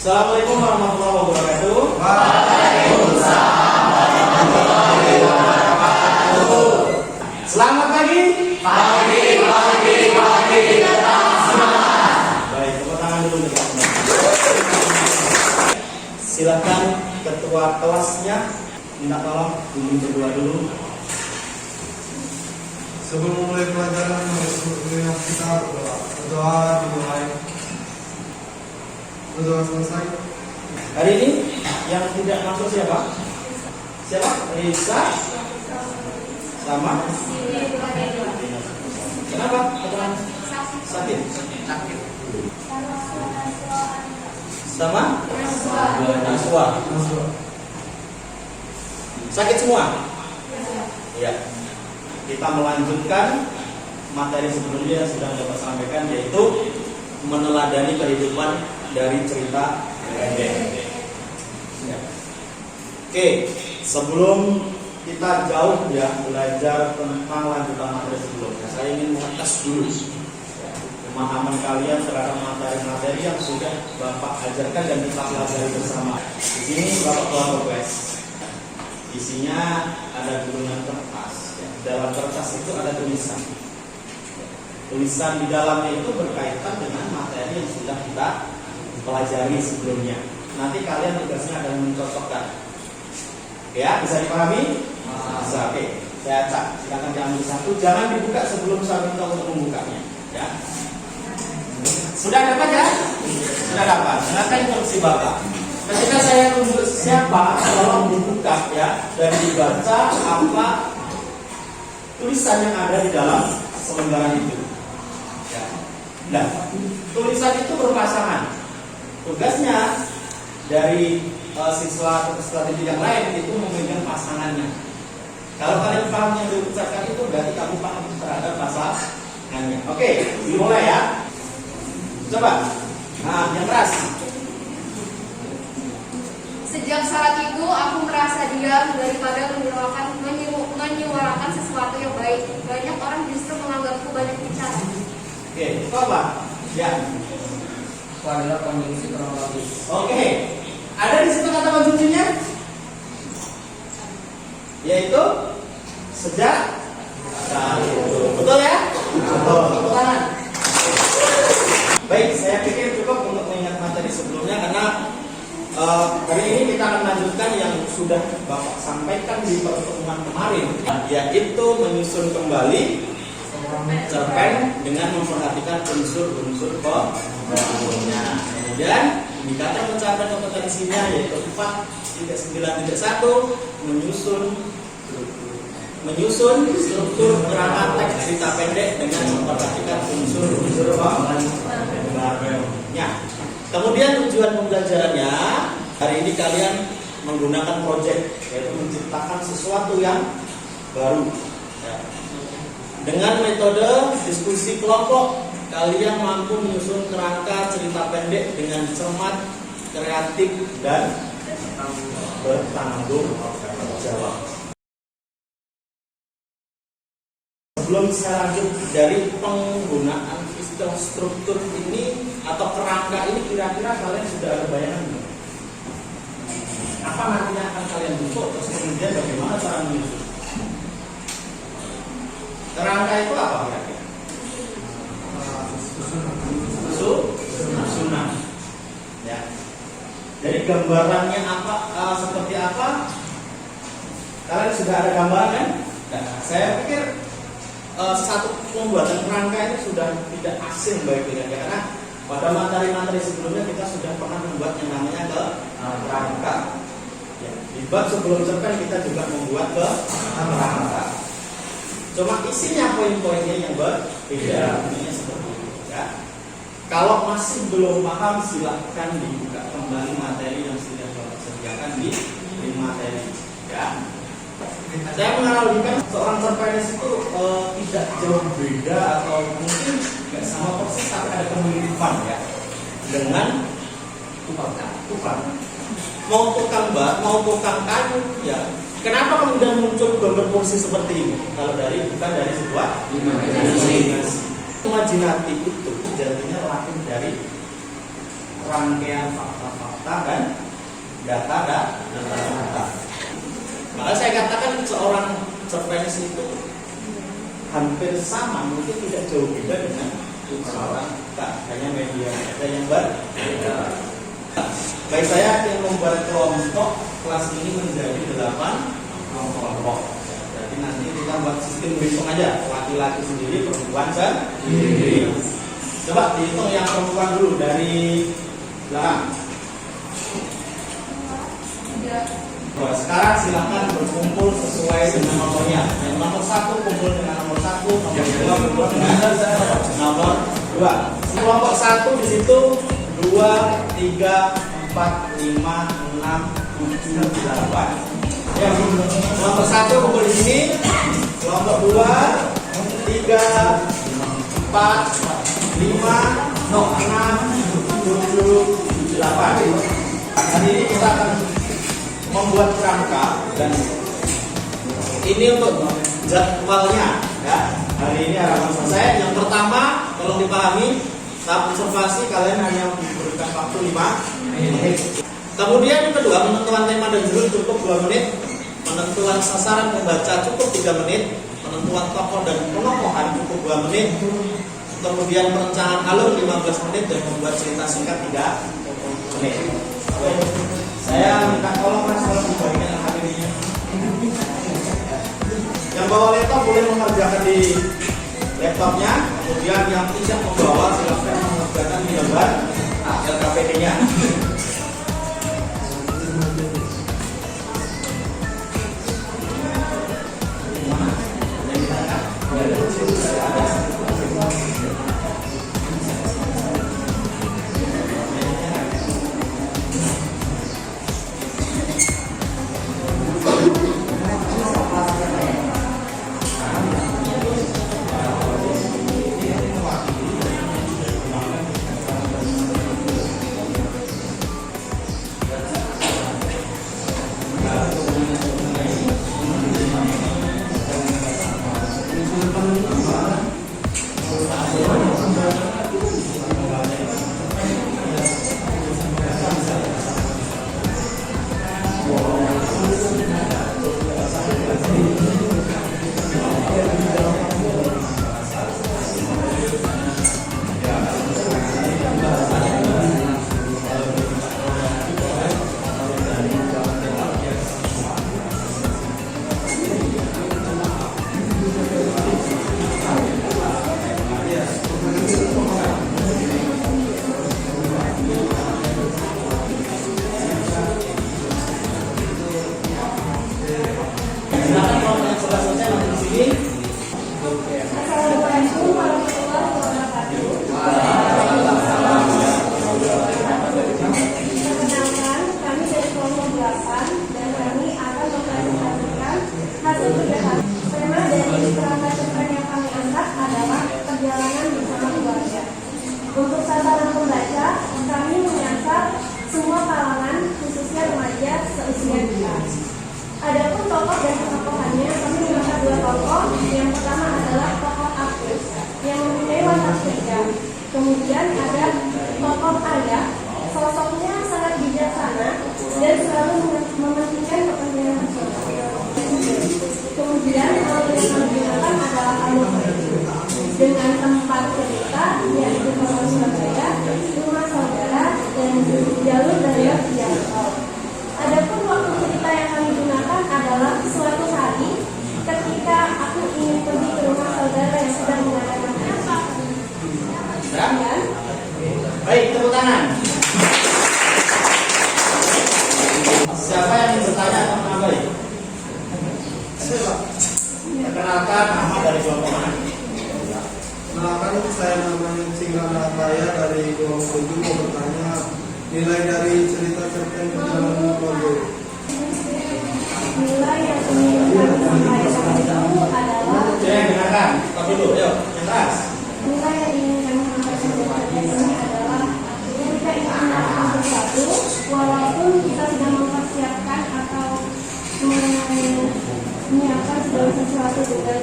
Assalamualaikum warahmatullahi wabarakatuh. Waalaikumsalam warahmatullahi wabarakatuh. Selamat pagi. Pagi, datang semangat. Baik, tepuk tangan dulu nih, teman-teman. Silakan ketua kelasnya minta tolong bimbing berdua dulu. Sebelum mulai pelajaran kita berdoa dimulai. Berdoa selesai. Hari ini yang tidak masuk siapa? Siapa? Risa sama? Kenapa? Sakit. Sama? Naswa. Sakit semua? Iya. Kita melanjutkan materi sebelumnya yang sudah dapat sampaikan, yaitu meneladani kehidupan dari cerita pendek. Ya. Oke, sebelum kita jauh ya belajar tentang lanjutan materi sebelumnya, saya ingin mengetes dulu ya, pemahaman kalian terhadap materi-materi yang sudah Bapak ajarkan dan kita pelajari bersama. Di sini Bapak telah berkues. Isinya ada gulungan kertas. Ya. Dalam kertas itu ada tulisan. Tulisan di dalamnya itu berkaitan dengan materi yang sudah kita pelajari sebelumnya. Nanti kalian tugasnya akan mencocokkan. Ya, bisa dipahami? Bisa. Oke, saya acak. Silakan diambil satu. Jangan dibuka sebelum saya minta untuk membukanya. Ya. Sudah dapat ya? Sudah dapat. Silakan instruksi Bapak. Ketika saya tunjuk siapa, tolong dibuka ya dan dibaca apa tulisan yang ada di dalam selembaran itu. Ya. Nah, tulisan itu berpasangan. Tugasnya dari siswa didik yang lain itu memegang pasangannya. Kalau kalian paham yang diucapkan itu berarti kamu paham terhadap pasangannya. Oke, dimulai ya. Coba. Nah, yang keras. Sejak saat itu aku merasa diam daripada menyuarakan sesuatu yang baik. Banyak orang justru menganggapku banyak bicara. Oke, itu apa? Ya. Itu adalah konjungsi kronologis. Oke. Ada di situ kata konjungsinya? Yaitu sejak saat itu. Betul ya? Betul. Tepuk tangan. Baik, saya pikir cukup untuk mengingat materi sebelumnya karena hari ini kita akan lanjutkan yang sudah Bapak sampaikan di pertemuan kemarin, yaitu menyusun kembali cerpen dengan memperhatikan unsur-unsur pembangunnya. Kemudian indikator pencapaian kompetensinya yaitu 4.9.1 menyusun struktur kerangka teks cerita pendek dengan memperhatikan unsur-unsur pembangunnya. Kemudian tujuan pembelajarannya hari ini kalian menggunakan proyek, yaitu menciptakan sesuatu yang baru. Ya. Dengan metode diskusi kelompok, kalian mampu menyusun kerangka cerita pendek dengan cermat, kreatif, dan bertanggung jawab. Sebelum saya lanjut dari penggunaan istilah struktur ini atau kerangka ini, kira-kira kalian sudah ada bayangan belum? Apa nantinya akan kalian bentuk, terus kemudian bagaimana cara menyusun? Kerangka itu apa kira-kira? Susunan. Ya. Jadi gambarannya apa? Seperti apa? Kalian sudah ada gambaran kan? Nah, saya pikir satu pembuatan kerangka itu sudah tidak asing bagi kita karena pada materi-materi sebelumnya kita sudah pernah membuat yang namanya kerangka. Ya, di bab sebelum cerpen kita juga membuat kerangka. Cuma isinya poin-poinnya yang berbeda, ini seperti itu. Ya. Kalau masih belum paham silahkan dibuka kembali materi yang sudah Bapak sediakan di materi. Ya. Saya menganalogikan seorang cerpenis itu tidak jauh beda atau mungkin nggak sama persis tapi ada kemiripan ya dengan tukang. Mau tukang mau tukang kayu ya. Kenapa kemudian muncul gambar kursi seperti ini? Kalau bukan dari sebuah imajinasi. Imajinasi itu jadinya latin dari rangkaian fakta-fakta dan data. Maka saya katakan seorang cerpenis itu hampir sama, mungkin tidak jauh beda dengan seorang kita, hanya media ada yang berbeda. Baik, saya yang membuat kelompok kelas ini menjadi 8 kelompok. Jadi nanti kita buat sistem hitung aja, laki-laki sendiri, perempuan sendiri. Coba dihitung yang perempuan dulu dari belakang. Sekarang silakan berkumpul sesuai dengan nomornya. Yang nomor 1 kumpul dengan nomor 1, nomor 2 kumpul dengan nomor 2. Kelompok 1 di situ 2, 3, 4, 5, 6, 7, 8. Ya, kelompok 1 kumpul di sini. Kelompok 2, 3, 4, 5, 6, 7, 8. Hari ini kita akan membuat kerangka dan ini untuk jadwalnya ya. Hari ini harapan selesai. Yang pertama, tolong dipahami, tahap observasi kalian hanya diberikan waktu 5 menit. Kemudian yang kedua, penentuan tema dan judul cukup 2 menit. Penentuan sasaran pembaca cukup 3 menit. Penentuan tokoh dan pengokohan cukup 2 menit. Kemudian perencanaan alur 15 menit dan membuat cerita singkat 3 menit. Oke. Saya minta tolong mas kalau dibagikan HPD-nya. Yang bawa laptop boleh mengerjakan di laptopnya. Kemudian yang tidak membawa silakan mengerjakan di lembar LKPD-nya. Untuk sasaran pembaca, kami menyasar semua kalangan, khususnya remaja seusia kita. Adapun tokoh dan tokohannya, kami mengangkat 2 tokoh. Yang pertama adalah tokoh aktif yang mempunyai watak kerja. Kemudian ada tokoh ayah, sosoknya sangat bijaksana dan selalu mementingkan kepentingan masyarakat. Kemudian alur yang kami gunakan adalah alur dengan tempat cerita yaitu Kota Surabaya, Rumah Saudara, dan jalur dari Jakarta. Adapun waktu cerita yang kami gunakan adalah suatu hari ketika aku ingin pergi ke rumah saudara yang sedang mengadakan apa. Ya? Baik, tepuk tangan. Siapa yang ingin bertanya atau menambahi? Perkenalkan nama dari kelompok mana? Kenalkan, saya namanya Singgana Raya dari kelompok 7 mau bertanya nilai dari cerita cerpen perjalanan keluarga. Nilai yang ingin kami sampaikan itu adalah Dengarkan, stop dulu, yuk, yang keras. nilai yang ingin kami sampaikan ini adalah ketika kita melakukan sesuatu, walaupun kita sudah mempersiapkan atau menyiapkan segala sesuatu dengan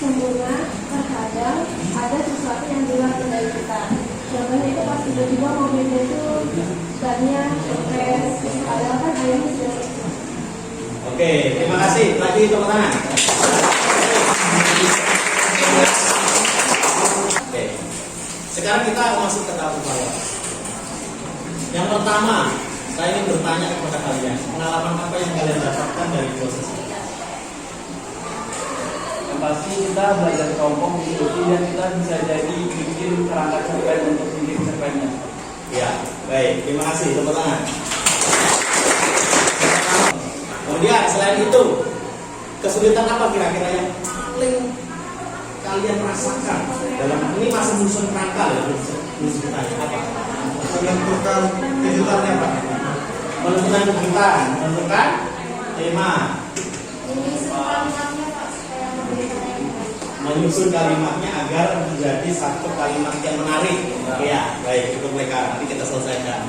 sempurna, terkadang ada sesuatu yang di luar kendali kita. Contohnya Soalnya itu pas tiba-tiba mobilnya itu bannya stres, padahal kan ayahnya sudah. Oke, terima kasih. Lagi tepuk tangan. Oke. Sekarang kita masuk ke tahap evaluasi. Yang pertama, saya ingin bertanya kepada kalian, pengalaman apa yang kalian dapatkan dari proses ini? Yang pasti kita belajar kelompok mengikuti dan kita bisa jadi bikin kerangka cerpen untuk bikin cerpennya. Ya, baik. Terima kasih. Tepuk tangan. Kemudian selain itu, kesulitan apa kira-kira yang paling kalian rasakan dalam ini masih menyusun kerangka ya? Menyusun apa? Menentukan kejutannya Pak. Menentukan kejutan, menentukan tema, Ini kalimatnya Pak supaya memberikan yang baik. menyusun kalimatnya agar menjadi satu kalimat yang menarik. Ya, baik, itu mereka. Nanti kita selesaikan.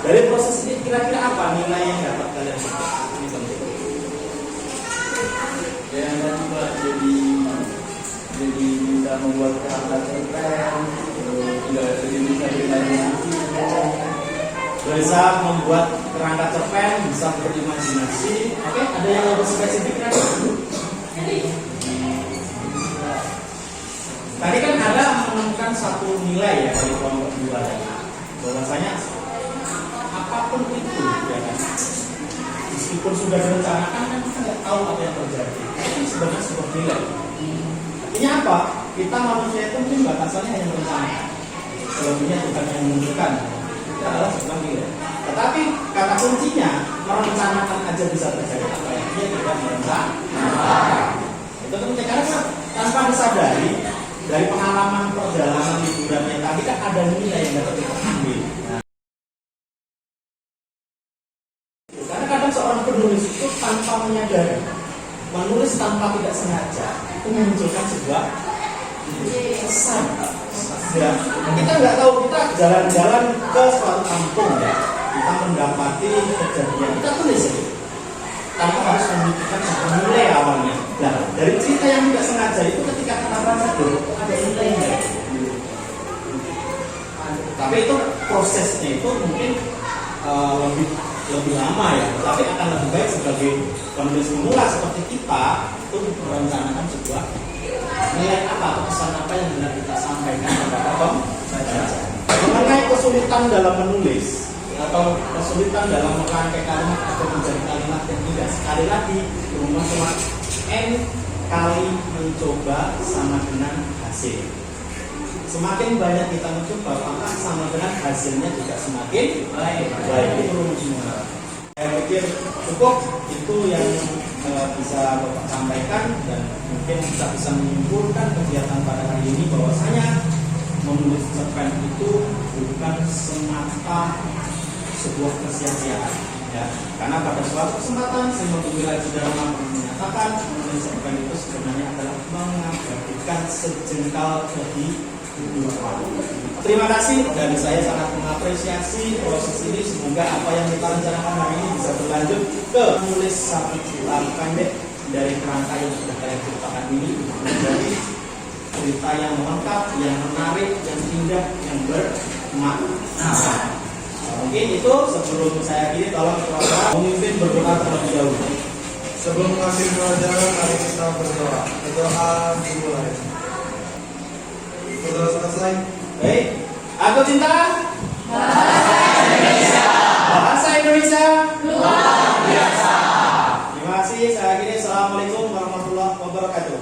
Dari proses ini kira-kira apa nilai yang dapat kalian dapat? Ini penting. Dan tadi Pak jadi bisa membuat kerangka cerpen, terus juga jadi bisa berimajinasi. Bisa membuat kerangka cerpen, bisa berimajinasi. Oke, ada yang lebih spesifik kan? Tadi kan ada menemukan satu nilai ya dari kelompok 2 tadi. Bahwasanya apapun itu ya kan, meskipun sudah direncanakan kan kita nggak tahu apa yang terjadi. Itu sebenarnya sebuah nilai. Artinya apa? Kita manusia itu mungkin batasannya hanya merencanakan. Selebihnya Tuhan yang menentukan. Itu adalah sebuah nilai. Tetapi kata kuncinya merencanakan aja bisa terjadi apa yang dia tidak merencanakan. Itu penting karena tanpa disadari dari pengalaman perjalanan liburannya tadi kan ada nilai yang dapat kita ambil. Karena kadang seorang penulis itu tanpa menyadari, menulis tanpa tidak sengaja itu memunculkan sebuah kesan. Ya, kita nggak tahu, kita jalan-jalan ke suatu kampung ya, kita mendapati kejadian, kita tulis ya, tanpa harus memikirkan sebuah nilai awalnya. Nah, dari cerita yang tidak sengaja itu ketika kita baca dulu ada nilainya. Tapi itu prosesnya itu mungkin lebih lama ya, tapi akan lebih baik sebagai penulis pemula seperti kita itu merencanakan sebuah nilai apa atau pesan apa yang benar kita sampaikan kepada pembaca. Mengenai kesulitan dalam menulis atau kesulitan dalam merangkai kalimat atau menjadi kalimat yang indah, sekali lagi rumah cuma N kali mencoba sama dengan hasil. Semakin banyak kita mencoba, maka sama dengan hasilnya juga semakin baik. Itu rumusnya. Saya pikir cukup itu yang bisa Bapak sampaikan dan mungkin kita bisa menyimpulkan kegiatan pada hari ini bahwasanya menulis cerpen itu bukan semata sebuah kesia-siaan ya. Karena pada suatu kesempatan Simon Wilayah Sudarma menyatakan menulis cerpen itu sebenarnya adalah mengabadikan sejengkal kehidupan. Terima kasih dan saya sangat mengapresiasi proses ini. Semoga apa yang kita rencanakan hari ini bisa berlanjut ke menulis satu cerita pendek dari kerangka yang sudah kalian ceritakan ini menjadi cerita yang lengkap, yang menarik, yang indah, yang bermakna. Mungkin itu sebelum saya akhiri tolong kepada pemimpin berdoa terlebih dahulu. Sebelum mengambil pelajaran, mari kita berdoa. Berdoa dimulai. Sudah selesai. Baik, aku cinta bahasa Indonesia luar biasa. Terima kasih. Saya akhiri. Assalamualaikum warahmatullahi wabarakatuh.